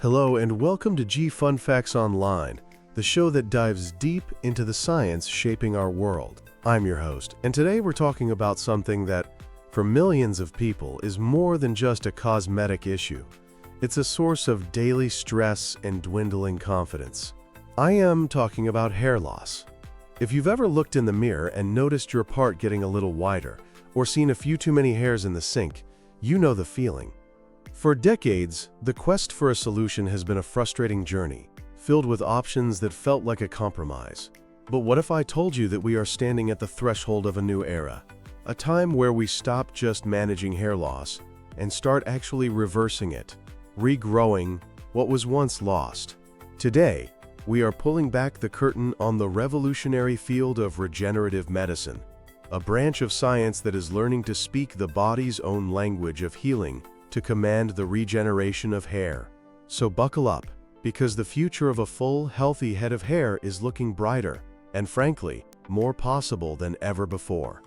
Hello and welcome to G Fun Facts Online, the show that dives deep into the science shaping our world. I'm your host, and today we're talking about something that, for millions of people, is more than just a cosmetic issue. It's a source of daily stress and dwindling confidence. I am talking about hair loss. If you've ever looked in the mirror and noticed your part getting a little wider, or seen a few too many hairs in the sink, you know the feeling. For decades, the quest for a solution has been a frustrating journey, filled with options that felt like a compromise. But what if I told you that we are standing at the threshold of a new era? A time where we stop just managing hair loss and start actually reversing it, regrowing what was once lost. Today, we are pulling back the curtain on the revolutionary field of regenerative medicine, a branch of science that is learning to speak the body's own language of healing to command the regeneration of hair. So buckle up, because the future of a full, healthy head of hair is looking brighter and, frankly, more possible than ever before.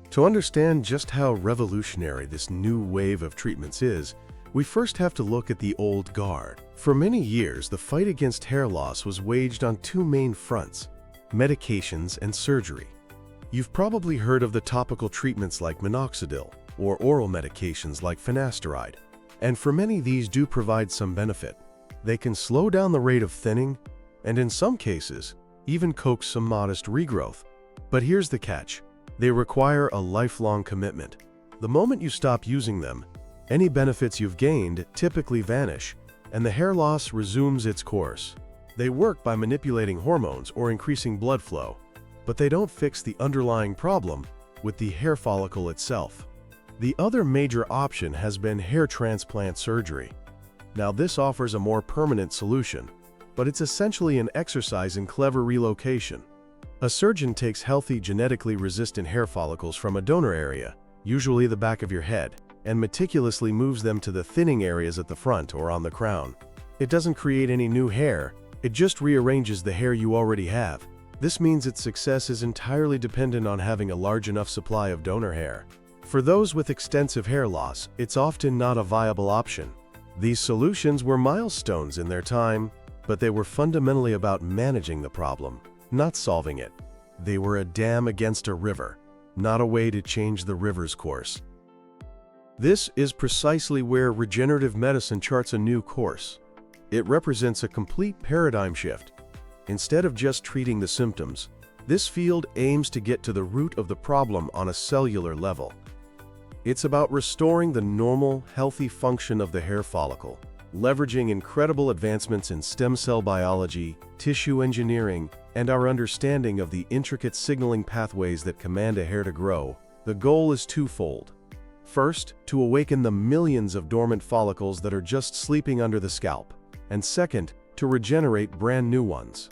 To understand just how revolutionary this new wave of treatments is, we first have to look at the old guard. For many years, the fight against hair loss was waged on two main fronts: medications and surgery. You've probably heard of the topical treatments like minoxidil, or oral medications like finasteride. And for many, these do provide some benefit. They can slow down the rate of thinning, and in some cases, even coax some modest regrowth. But here's the catch: they require a lifelong commitment. The moment you stop using them, any benefits you've gained typically vanish, and the hair loss resumes its course. They work by manipulating hormones or increasing blood flow, but they don't fix the underlying problem with the hair follicle itself. The other major option has been hair transplant surgery. Now, this offers a more permanent solution, but it's essentially an exercise in clever relocation. A surgeon takes healthy, genetically resistant hair follicles from a donor area, usually the back of your head, and meticulously moves them to the thinning areas at the front or on the crown. It doesn't create any new hair, it just rearranges the hair you already have. This means its success is entirely dependent on having a large enough supply of donor hair. For those with extensive hair loss, it's often not a viable option. These solutions were milestones in their time, but they were fundamentally about managing the problem, not solving it. They were a dam against a river, not a way to change the river's course. This is precisely where regenerative medicine charts a new course. It represents a complete paradigm shift. Instead of just treating the symptoms, this field aims to get to the root of the problem on a cellular level. It's about restoring the normal, healthy function of the hair follicle, leveraging incredible advancements in stem cell biology, tissue engineering, and our understanding of the intricate signaling pathways that command a hair to grow. The goal is twofold. First, to awaken the millions of dormant follicles that are just sleeping under the scalp, and second, to regenerate brand new ones.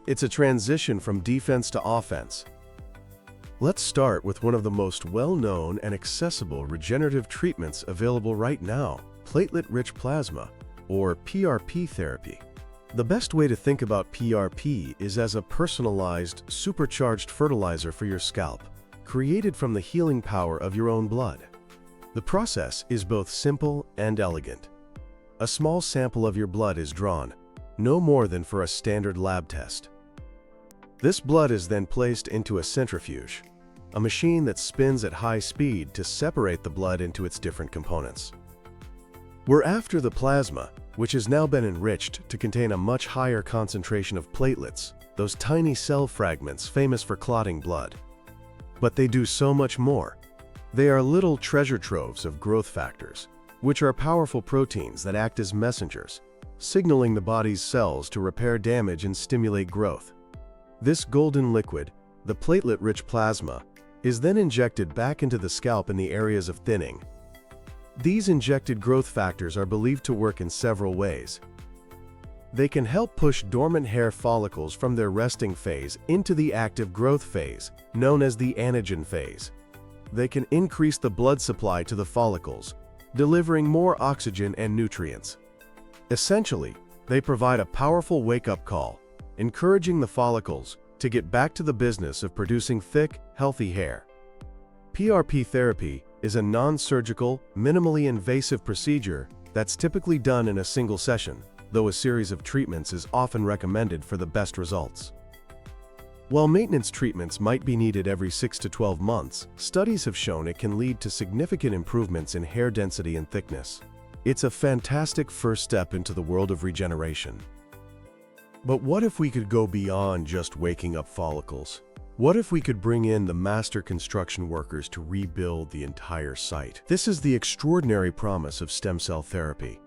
It's a transition from defense to offense. Let's start with one of the most well-known and accessible regenerative treatments available right now: platelet-rich plasma, or PRP therapy. The best way to think about PRP is as a personalized, supercharged fertilizer for your scalp, created from the healing power of your own blood. The process is both simple and elegant. A small sample of your blood is drawn, no more than for a standard lab test. This blood is then placed into a centrifuge, a machine that spins at high speed to separate the blood into its different components. We're after the plasma, which has now been enriched to contain a much higher concentration of platelets, those tiny cell fragments famous for clotting blood. But they do so much more. They are little treasure troves of growth factors, which are powerful proteins that act as messengers, signaling the body's cells to repair damage and stimulate growth. This golden liquid, the platelet-rich plasma, is then injected back into the scalp in the areas of thinning. These injected growth factors are believed to work in several ways. They can help push dormant hair follicles from their resting phase into the active growth phase, known as the anagen phase. They can increase the blood supply to the follicles, delivering more oxygen and nutrients. Essentially, they provide a powerful wake-up call, encouraging the follicles to get back to the business of producing thick, healthy hair. PRP therapy is a non-surgical, minimally invasive procedure That's typically done in a single session, though a series of treatments is often recommended for the best results. While maintenance treatments might be needed every 6 to 12 months, studies have shown it can lead to significant improvements in hair density and thickness. It's a fantastic first step into the world of regeneration. But what if we could go beyond just waking up follicles? What if we could bring in the master construction workers to rebuild the entire site? This is the extraordinary promise of stem cell therapy.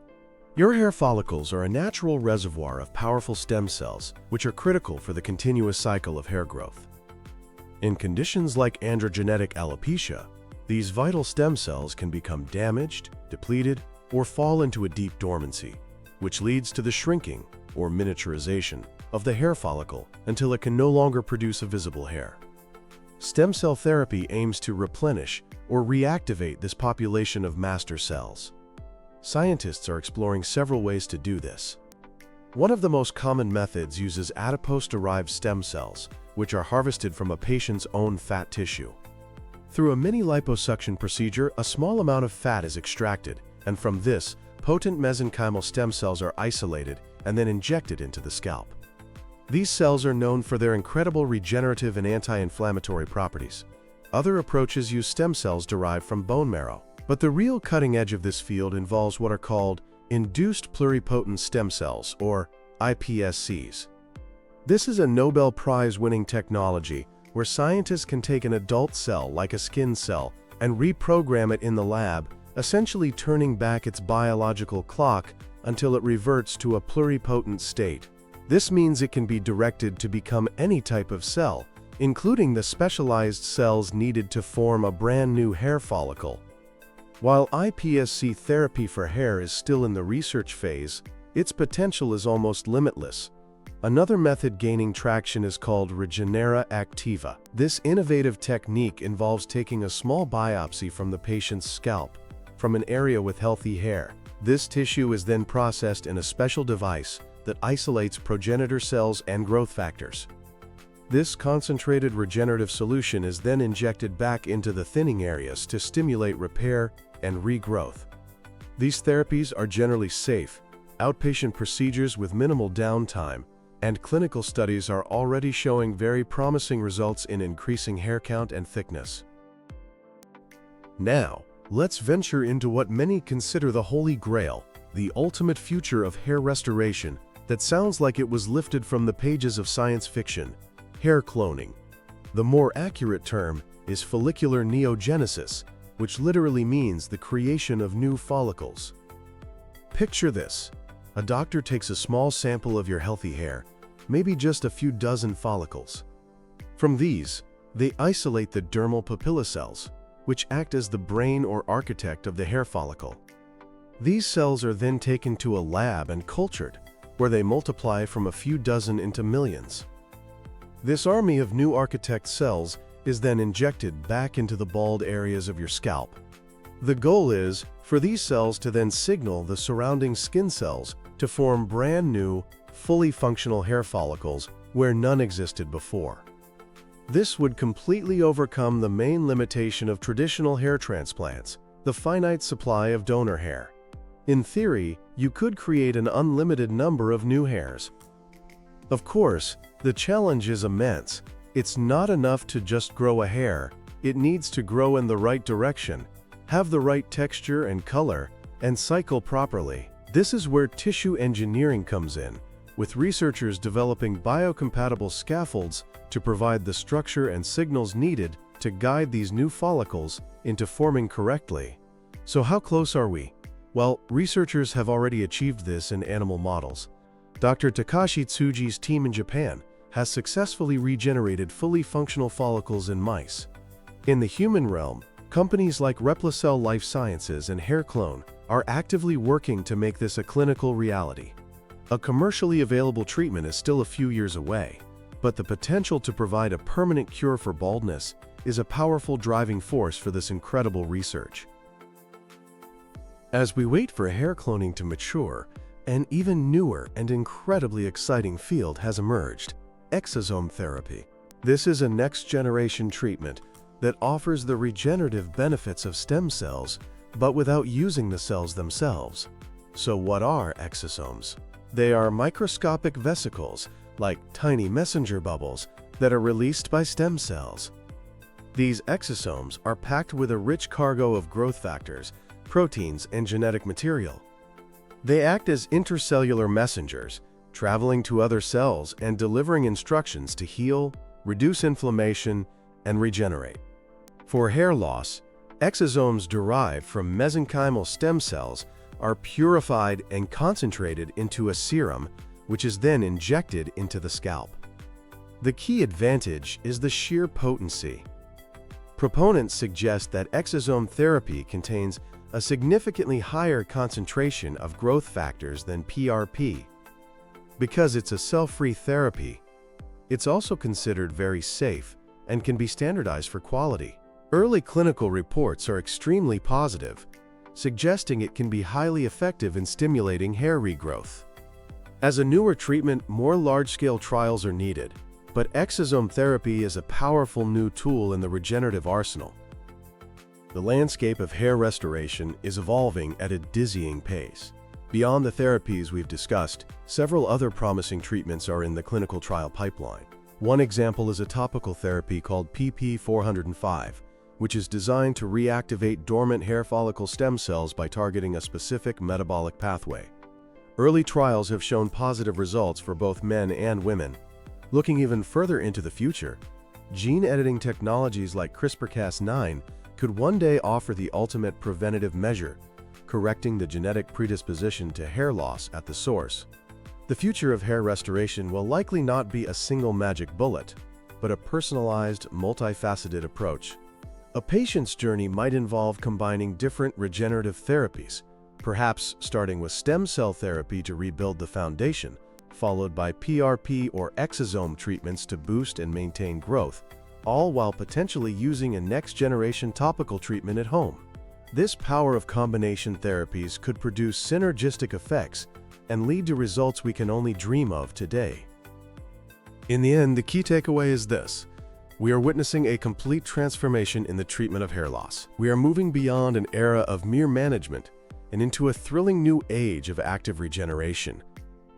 Your hair follicles are a natural reservoir of powerful stem cells, which are critical for the continuous cycle of hair growth. In conditions like androgenetic alopecia, these vital stem cells can become damaged, depleted, or fall into a deep dormancy, which leads to the shrinking, or miniaturization, of the hair follicle until it can no longer produce a visible hair. Stem cell therapy aims to replenish or reactivate this population of master cells. Scientists are exploring several ways to do this. One of the most common methods uses adipose-derived stem cells, which are harvested from a patient's own fat tissue. Through a mini liposuction procedure, a small amount of fat is extracted, and from this, potent mesenchymal stem cells are isolated and then injected into the scalp. These cells are known for their incredible regenerative and anti-inflammatory properties. Other approaches use stem cells derived from bone marrow. But the real cutting edge of this field involves what are called induced pluripotent stem cells, or iPSCs. This is a Nobel Prize-winning technology where scientists can take an adult cell, like a skin cell, and reprogram it in the lab, essentially turning back its biological clock until it reverts to a pluripotent state. This means it can be directed to become any type of cell, including the specialized cells needed to form a brand new hair follicle. While iPSC therapy for hair is still in the research phase, its potential is almost limitless. Another method gaining traction is called Regenerative. This innovative technique involves taking a small biopsy from the patient's scalp, from an area with healthy hair. This tissue is then processed in a special device that isolates progenitor cells and growth factors. This concentrated regenerative solution is then injected back into the thinning areas to stimulate repair and regrowth. These therapies are generally safe, outpatient procedures with minimal downtime, and clinical studies are already showing very promising results in increasing hair count and thickness. Now, let's venture into what many consider the Holy Grail, the ultimate future of hair restoration that sounds like it was lifted from the pages of science fiction: hair cloning. The more accurate term is follicular neogenesis, which literally means the creation of new follicles. Picture this: a doctor takes a small sample of your healthy hair, maybe just a few dozen follicles. From these, they isolate the dermal papilla cells, which act as the brain or architect of the hair follicle. These cells are then taken to a lab and cultured, where they multiply from a few dozen into millions. This army of new architect cells is then injected back into the bald areas of your scalp. The goal is for these cells to then signal the surrounding skin cells to form brand new, fully functional hair follicles where none existed before. This would completely overcome the main limitation of traditional hair transplants, the finite supply of donor hair. In theory, you could create an unlimited number of new hairs. Of course, the challenge is immense. It's not enough to just grow a hair. It needs to grow in the right direction, have the right texture and color, and cycle properly. This is where tissue engineering comes in, with researchers developing biocompatible scaffolds to provide the structure and signals needed to guide these new follicles into forming correctly. So how close are we? Well, researchers have already achieved this in animal models. Dr. Takashi Tsuji's team in Japan has successfully regenerated fully functional follicles in mice. In the human realm, companies like Replacell Life Sciences and HairClone are actively working to make this a clinical reality. A commercially available treatment is still a few years away, but the potential to provide a permanent cure for baldness is a powerful driving force for this incredible research. As we wait for hair cloning to mature, an even newer and incredibly exciting field has emerged: exosome therapy. This is a next-generation treatment that offers the regenerative benefits of stem cells, but without using the cells themselves. So what are exosomes? They are microscopic vesicles, like tiny messenger bubbles, that are released by stem cells. These exosomes are packed with a rich cargo of growth factors, proteins, and genetic material. They act as intercellular messengers, traveling to other cells and delivering instructions to heal, reduce inflammation, and regenerate. For hair loss, exosomes derived from mesenchymal stem cells are purified and concentrated into a serum, which is then injected into the scalp. The key advantage is the sheer potency. Proponents suggest that exosome therapy contains a significantly higher concentration of growth factors than PRP. Because it's a cell-free therapy, it's also considered very safe and can be standardized for quality. Early clinical reports are extremely positive, suggesting it can be highly effective in stimulating hair regrowth. As a newer treatment, more large-scale trials are needed, but exosome therapy is a powerful new tool in the regenerative arsenal. The landscape of hair restoration is evolving at a dizzying pace. Beyond the therapies we've discussed, several other promising treatments are in the clinical trial pipeline. One example is a topical therapy called PP405, which is designed to reactivate dormant hair follicle stem cells by targeting a specific metabolic pathway. Early trials have shown positive results for both men and women. Looking even further into the future, gene editing technologies like CRISPR-Cas9 could one day offer the ultimate preventative measure, correcting the genetic predisposition to hair loss at the source. The future of hair restoration will likely not be a single magic bullet, but a personalized, multifaceted approach. A patient's journey might involve combining different regenerative therapies, perhaps starting with stem cell therapy to rebuild the foundation, followed by PRP or exosome treatments to boost and maintain growth, all while potentially using a next-generation topical treatment at home. This power of combination therapies could produce synergistic effects and lead to results we can only dream of today. In the end, the key takeaway is this: we are witnessing a complete transformation in the treatment of hair loss. We are moving beyond an era of mere management and into a thrilling new age of active regeneration.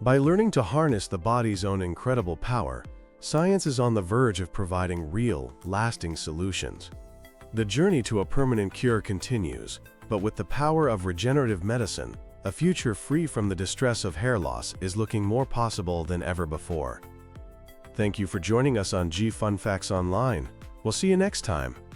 By learning to harness the body's own incredible power, science is on the verge of providing real, lasting solutions. The journey to a permanent cure continues, but with the power of regenerative medicine, a future free from the distress of hair loss is looking more possible than ever before. Thank you for joining us on G Fun Facts Online. We'll see you next time.